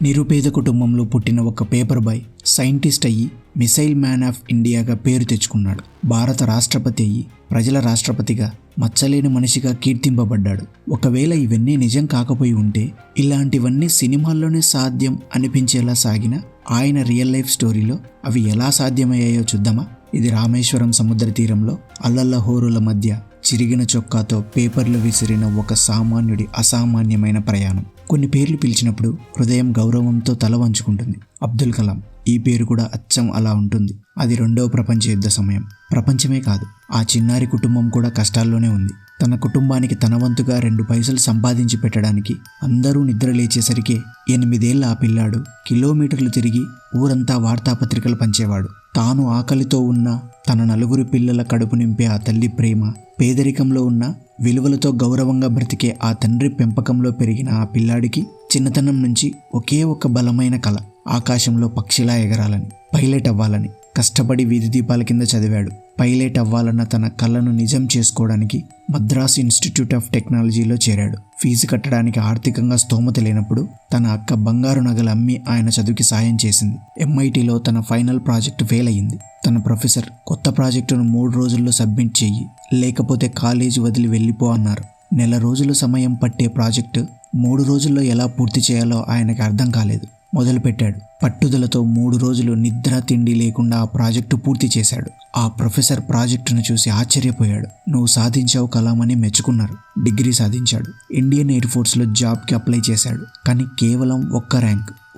నిరుపేద కుటుంబంలో పుట్టిన ఒక పేపర్ బాయ్ సైంటిస్ట్ అయ్యి మిసైల్ మ్యాన్ ఆఫ్ ఇండియాగా పేరు తెచ్చుకున్నాడు. భారత రాష్ట్రపతి అయ్యి ప్రజల రాష్ట్రపతిగా మచ్చలేని మనిషిగా కీర్తింపబడ్డాడు. ఒకవేళ ఇవన్నీ నిజం కాకపోయి ఉంటే ఇలాంటివన్నీ సినిమాల్లోనే సాధ్యం అనిపించేలా సాగిన ఆయన రియల్ లైఫ్ స్టోరీలో అవి ఎలా సాధ్యమయ్యాయో చూద్దామా? ఇది రామేశ్వరం సముద్ర తీరంలో అల్లల్లహోరుల మధ్య చిరిగిన చొక్కాతో పేపర్లు విసిరిన ఒక సామాన్యుడి అసామాన్యమైన ప్రయాణం. కొన్ని పేర్లు పిలిచినప్పుడు హృదయం గౌరవంతో తల వంచుకుంటుంది. అబ్దుల్ కలాం, ఈ పేరు కూడా అచ్చం అలా ఉంటుంది. అది రెండవ ప్రపంచ యుద్ధ సమయం. ప్రపంచమే కాదు, ఆ చిన్నారి కుటుంబం కూడా కష్టాల్లోనే ఉంది. తన కుటుంబానికి తన వంతుగా 2 పైసలు సంపాదించి పెట్టడానికి అందరూ నిద్ర లేచేసరికి 8 ఏళ్ల ఆ పిల్లాడు కిలోమీటర్లు తిరిగి ఊరంతా వార్తాపత్రికలు పంచేవాడు. తాను ఆకలితో ఉన్న తన 4 పిల్లల కడుపు నింపే ఆ తల్లి ప్రేమ, పేదరికంలో ఉన్న విలువలతో గౌరవంగా బ్రతికే ఆ తండ్రి పెంపకంలో పెరిగిన ఆ పిల్లాడికి చిన్నతనం నుంచి ఒకే ఒక బలమైన కల, ఆకాశంలో పక్షిలా ఎగరాలని, పైలట్ అవ్వాలని. కష్టపడి వీధి దీపాల కింద చదివాడు. పైలట్ అవ్వాలన్న తన కలను నిజం చేసుకోవడానికి మద్రాస్ ఇన్స్టిట్యూట్ ఆఫ్ టెక్నాలజీలో చేరాడు. ఫీజు కట్టడానికి ఆర్థికంగా స్తోమత లేనప్పుడు తన అక్క బంగారు నగలు అమ్మి ఆయన చదువుకి సాయం చేసింది. MITలో తన ఫైనల్ ప్రాజెక్టు ఫెయిల్ అయ్యింది. తన ప్రొఫెసర్ కొత్త ప్రాజెక్టును 3 రోజుల్లో సబ్మిట్ చెయ్యి, లేకపోతే కాలేజీ వదిలి వెళ్ళిపో అన్నారు. 1 నెల రోజులు సమయం పట్టే ప్రాజెక్టు 3 రోజుల్లో ఎలా పూర్తి చేయాలో ఆయనకి అర్థం కాలేదు. మొదలుపెట్టాడు. పట్టుదలతో 3 రోజులు నిద్ర తిండి లేకుండా ఆ ప్రాజెక్టు పూర్తి చేశాడు. ఆ ప్రొఫెసర్ ప్రాజెక్టును చూసి ఆశ్చర్యపోయాడు. నువ్వు సాధించావు కలాం అని మెచ్చుకున్నారు. డిగ్రీ సాధించాడు. ఇండియన్ ఎయిర్ ఫోర్స్లో జాబ్కి అప్లై చేశాడు. కానీ కేవలం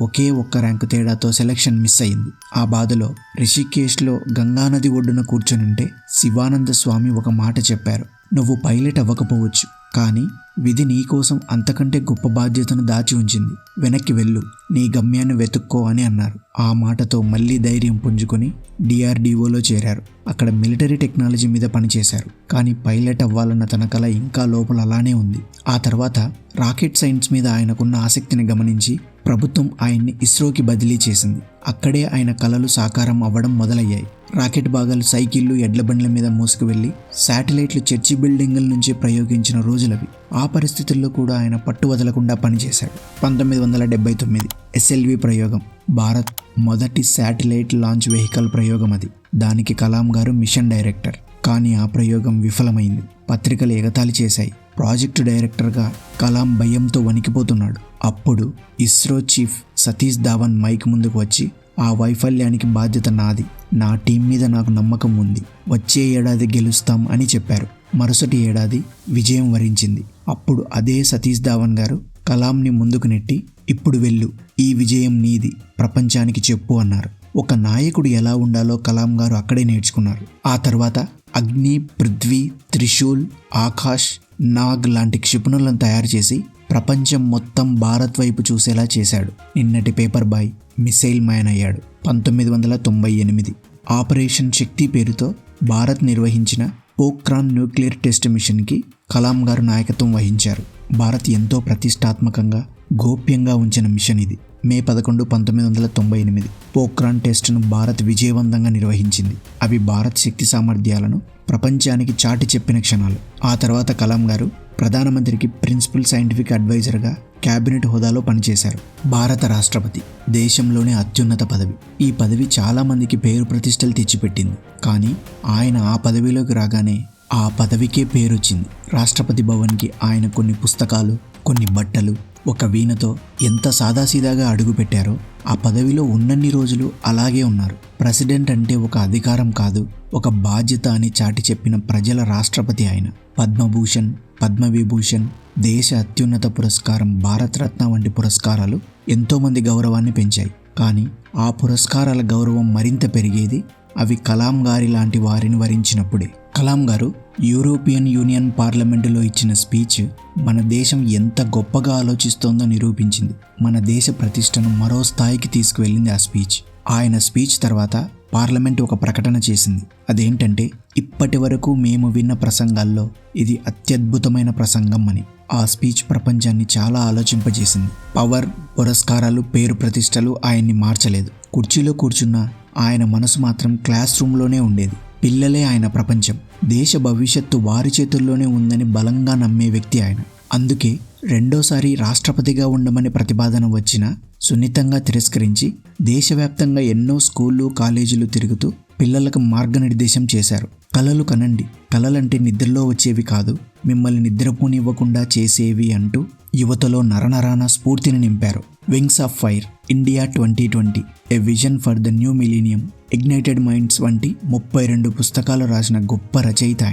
ఒకే ఒక్క ర్యాంకు తేడాతో సెలక్షన్ మిస్ అయింది. ఆ బాధలో రిషికేశ్లో గంగానది ఒడ్డున కూర్చొనుంటే శివానంద స్వామి ఒక మాట చెప్పారు. నువ్వు పైలట్ అవ్వకపోవచ్చు, కానీ విధి నీకోసం అంతకంటే గొప్ప బాధ్యతను దాచి ఉంచింది. వెనక్కి వెళ్ళు, నీ గమ్యాన్ని వెతుక్కో అని అన్నారు. ఆ మాటతో మళ్ళీ ధైర్యం పుంజుకొని DRDOలో చేరారు. అక్కడ మిలిటరీ టెక్నాలజీ మీద పనిచేశారు. కానీ పైలట్ అవ్వాలన్న తన కల ఇంకా లోపల అలానే ఉంది. ఆ తర్వాత రాకెట్ సైన్స్ మీద ఆయనకున్న ఆసక్తిని గమనించి ప్రభుత్వం ఆయన్ని ఇస్రోకి బదిలీ చేసింది. అక్కడే ఆయన కలలు సాకారం అవ్వడం మొదలయ్యాయి. రాకెట్ భాగాలు సైకిళ్ళు, ఎడ్ల బండ్ల మీద మోసుకువెళ్లి శాటిలైట్లు చర్చి బిల్డింగుల నుంచి ప్రయోగించిన రోజులవి. ఆ పరిస్థితుల్లో కూడా ఆయన పట్టు వదలకుండా పనిచేశాడు. 1979 SLV ప్రయోగం, భారత్ మొదటి శాటిలైట్ లాంచ్ వెహికల్ ప్రయోగం అది. దానికి కలాం గారు మిషన్ డైరెక్టర్. కానీ ఆ ప్రయోగం విఫలమైంది. పత్రికలు ఎగతాళి చేశాయి. ప్రాజెక్టు డైరెక్టర్గా కలాం భయంతో వణికిపోతున్నాడు. అప్పుడు ఇస్రో చీఫ్ సతీష్ ధావన్ మైక్ ముందుకు వచ్చి, ఆ వైఫల్యానికి బాధ్యత నాది, నా టీం మీద నాకు నమ్మకం ఉంది, వచ్చే ఏడాది గెలుస్తాం అని చెప్పారు. మరుసటి ఏడాది విజయం వరించింది. అప్పుడు అదే సతీష్ ధావన్ గారు కలాంని ముందుకు నెట్టి, ఇప్పుడు వెళ్ళు, ఈ విజయం నీది, ప్రపంచానికి చెప్పు అన్నారు. ఒక నాయకుడు ఎలా ఉండాలో కలాం గారు అక్కడే నేర్చుకున్నారు. ఆ తర్వాత అగ్ని, పృథ్వీ, త్రిశూల్, ఆకాష్, నాగ్ లాంటి క్షిపణులను తయారు చేసి ప్రపంచం మొత్తం భారత్ వైపు చూసేలా చేశాడు. నిన్నటి పేపర్ బాయ్ మిసైల్ మ్యాన్ అయ్యాడు. 1998 ఆపరేషన్ శక్తి పేరుతో భారత్ నిర్వహించిన పోఖ్రాన్ న్యూక్లియర్ టెస్ట్ మిషన్కి కలాం గారు నాయకత్వం వహించారు. భారత్ ఎంతో ప్రతిష్టాత్మకంగా గోప్యంగా ఉంచిన మిషన్ ఇది. మే 11, 1998 పోఖ్రాన్ టెస్ట్ను భారత్ విజయవంతంగా నిర్వహించింది. అవి భారత్ శక్తి సామర్థ్యాలను ప్రపంచానికి చాటి చెప్పిన క్షణాలు. ఆ తర్వాత కలాం గారు ప్రధానమంత్రికి ప్రిన్సిపల్ సైంటిఫిక్ అడ్వైజర్గా క్యాబినెట్ హోదాలో పనిచేశారు. భారత రాష్ట్రపతి దేశంలోనే అత్యున్నత పదవి. ఈ పదవి చాలామందికి పేరు ప్రతిష్టలు తెచ్చిపెట్టింది. కానీ ఆయన ఆ పదవిలోకి రాగానే ఆ పదవికే పేరొచ్చింది. రాష్ట్రపతి భవన్కి ఆయన కొన్ని పుస్తకాలు, కొన్ని బట్టలు, ఒక వీణతో ఎంత సాదాసీదాగా అడుగుపెట్టారో ఆ పదవిలో ఉన్నన్ని రోజులు అలాగే ఉన్నారు. ప్రెసిడెంట్ అంటే ఒక అధికారం కాదు, ఒక బాధ్యత అని చాటి చెప్పిన ప్రజల రాష్ట్రపతి ఆయన. పద్మభూషణ్, పద్మవిభూషణ్, దేశ అత్యున్నత పురస్కారం భారతరత్న వంటి పురస్కారాలు ఎంతోమంది గౌరవాన్ని పెంచాయి. కానీ ఆ పురస్కారాల గౌరవం మరింత పెరిగేది అవి కలాం గారి లాంటి వారిని వరించినప్పుడే. కలాం గారు యూరోపియన్ యూనియన్ పార్లమెంటులో ఇచ్చిన స్పీచ్ మన దేశం ఎంత గొప్పగా ఆలోచిస్తోందో నిరూపించింది. మన దేశ ప్రతిష్టను మరో స్థాయికి తీసుకువెళ్ళింది ఆ స్పీచ్. ఆయన స్పీచ్ తర్వాత పార్లమెంట్ ఒక ప్రకటన చేసింది. అదేంటంటే, ఇప్పటి వరకు మేము విన్న ప్రసంగాల్లో ఇది అత్యద్భుతమైన ప్రసంగం అని. ఆ స్పీచ్ ప్రపంచాన్ని చాలా ఆలోచింపజేసింది. పవర్, పురస్కారాలు, పేరు ప్రతిష్టలు ఆయన్ని మార్చలేదు. కుర్చీలో కూర్చున్న ఆయన మనసు మాత్రం క్లాస్ రూమ్లోనే ఉండేది. పిల్లలే ఆయన ప్రపంచం. దేశ భవిష్యత్తు వారి చేతుల్లోనే ఉందని బలంగా నమ్మే వ్యక్తి ఆయన. అందుకే రెండోసారి రాష్ట్రపతిగా ఉండమని ప్రతిపాదన వచ్చినా సున్నితంగా తిరస్కరించి దేశవ్యాప్తంగా ఎన్నో స్కూళ్ళు కాలేజీలు తిరుగుతూ పిల్లలకు మార్గనిర్దేశం చేశారు. కలలు కనండి, కలలంటే నిద్రలో వచ్చేవి కాదు, మిమ్మల్ని నిద్రపోనివ్వకుండా చేసేవి అంటూ యువతలో నరనరాన స్ఫూర్తిని నింపారు. Wings of fire, India 2020, a vision for the new millennium, ignited minds వంటి 32 పుస్తకాలు రాసిన గొప్ప రచయిత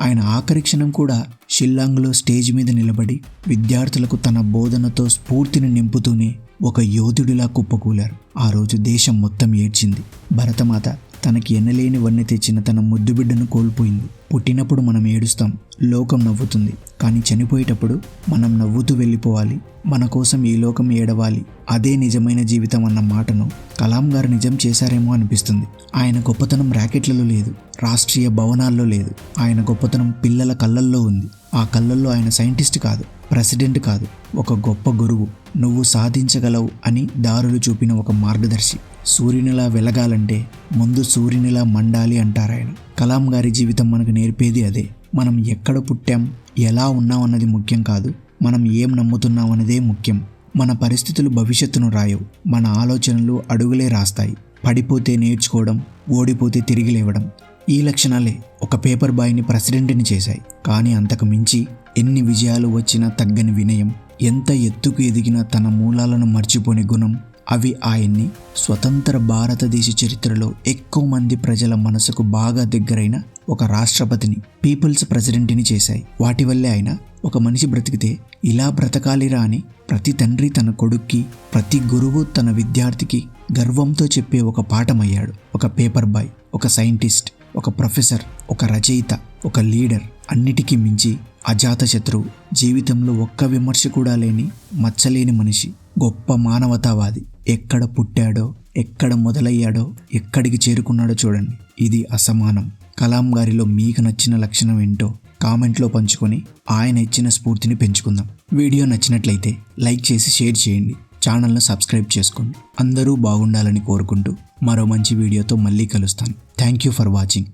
ఆయన ఆఖరి క్షణం కూడా షిల్లాంగ్లో స్టేజ్ మీద నిలబడి విద్యార్థులకు తన బోధనతో స్ఫూర్తిని నింపుతూనే ఒక యోధుడిలా కుప్పకూలారు. ఆ రోజు దేశం మొత్తం ఏడ్చింది. భరతమాత తనకి ఎన్నలేని వన్నె తెచ్చిన తన ముద్దు బిడ్డను కోల్పోయింది. పుట్టినప్పుడు మనం ఏడుస్తాం, లోకం నవ్వుతుంది. కానీ చనిపోయేటప్పుడు మనం నవ్వుతూ వెళ్ళిపోవాలి, మన కోసం ఈ లోకం ఏడవాలి, అదే నిజమైన జీవితం అన్న మాటను కలాం గారు నిజం చేశారేమో అనిపిస్తుంది. ఆయన గొప్పతనం ర్యాకెట్లలో లేదు, రాష్ట్రీయ భవనాల్లో లేదు. ఆయన గొప్పతనం పిల్లల కళ్ళల్లో ఉంది. ఆ కళ్ళల్లో ఆయన సైంటిస్ట్ కాదు, ప్రెసిడెంట్ కాదు, ఒక గొప్ప గురువు. నువ్వు సాధించగలవు అని దారులు చూపిన ఒక మార్గదర్శి. సూర్యునిలా వెలగాలంటే ముందు సూర్యునిలా మండాలి అంటారాయన. కలాం గారి జీవితం మనకు నేర్పేది అదే. మనం ఎక్కడ పుట్టాం, ఎలా ఉన్నాం అన్నది ముఖ్యం కాదు, మనం ఏం నమ్ముతున్నాం అన్నదే ముఖ్యం. మన పరిస్థితులు భవిష్యత్తును రాయవు, మన ఆలోచనలు అడుగులే రాస్తాయి. పడిపోతే నేర్చుకోవడం, ఓడిపోతే తిరిగి లేవడం, ఈ లక్షణాలే ఒక పేపర్ బాయ్ని ప్రెసిడెంట్ని చేశాయి. కానీ అంతకు మించి ఎన్ని విజయాలు వచ్చినా తగ్గని వినయం, ఎంత ఎత్తుకు ఎదిగినా తన మూలాలను మర్చిపోని గుణం, అవి ఆయన్ని స్వతంత్ర భారతదేశ చరిత్రలో ఎక్కువ మంది ప్రజల మనసుకు బాగా దగ్గరైన ఒక రాష్ట్రపతిని, పీపుల్స్ ప్రెసిడెంట్ని చేశాయి. వాటి వల్లే ఆయన ఒక మనిషి బ్రతికితే ఇలా బ్రతకాలిరా అని ప్రతి తండ్రి తన కొడుక్కి, ప్రతి గురువు తన విద్యార్థికి గర్వంతో చెప్పే ఒక పాఠమయ్యాడు. ఒక పేపర్ బాయ్, ఒక సైంటిస్ట్, ఒక ప్రొఫెసర్, ఒక రచయిత, ఒక లీడర్, అన్నిటికీ మించి అజాతశత్రువు, జీవితంలో ఒక్క విమర్శ కూడా లేని మచ్చలేని మనిషి, గొప్ప మానవతావాది. ఎక్కడ పుట్టాడో, ఎక్కడ మొదలయ్యాడో, ఎక్కడికి చేరుకున్నాడో చూడండి. ఇది అసమానం. కలాం గారిలో మీకు నచ్చిన లక్షణం ఏంటో కామెంట్లో పంచుకొని ఆయన ఇచ్చిన స్ఫూర్తిని పెంచుకుందాం. వీడియో నచ్చినట్లయితే లైక్ చేసి షేర్ చేయండి. ఛానల్ను సబ్స్క్రైబ్ చేసుకోండి. అందరూ బాగుండాలని కోరుకుంటూ మరో మంచి వీడియోతో మళ్ళీ కలుస్తాను. Thank you for watching.